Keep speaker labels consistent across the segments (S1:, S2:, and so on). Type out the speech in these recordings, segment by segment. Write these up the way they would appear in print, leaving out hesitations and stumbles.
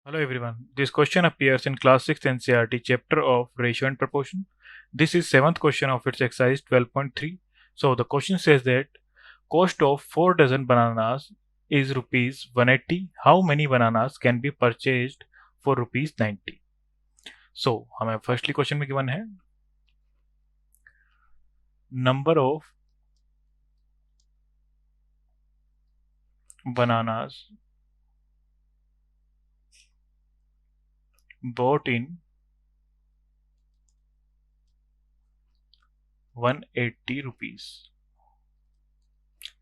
S1: Hello everyone. This question appears in Class 6 NCERT chapter of Ratio and Proportion. This is 7th question of its exercise 12.3. So the question says that cost of 4 dozen bananas is rupees 180. How many bananas can be purchased for rupees 90? So हमें firstly question में given है number of bananas bought in 180 rupees.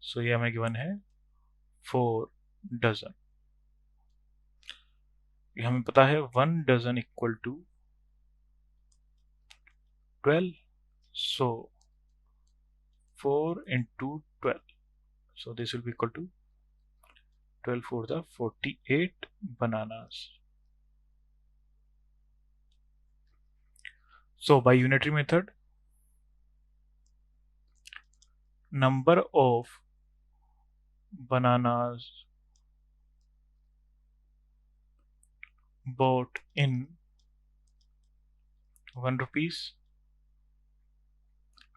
S1: So ये हमें given है 4 dozen. ये हमें पता है 1 dozen equal to 12. So 4 into 12. So this will be equal to 12 for the 48 bananas. So by unitary method, number of bananas bought in 1 rupees.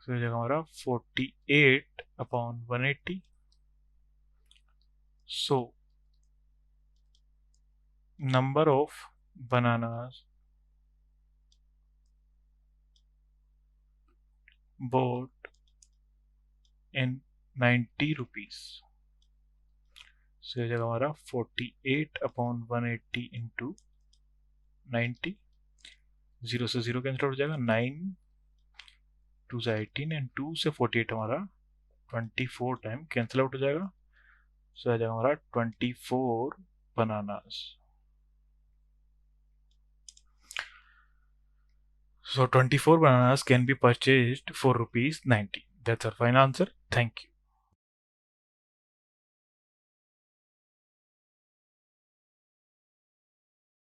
S1: So ये हमारा 48 upon 180. So number of bananas bought in 90 rupees. So ये हमारा 48 upon 180 into 90. 0 से 0 cancel हो जाएगा. 9 2 से 18 and 2 से 48 हमारा 24 टाइम कैंसिल आउट हो जाएगा. सो आ जाएगा हमारा 24 bananas. So 24 bananas can be purchased for rupees 90. That's our final answer. Thank you.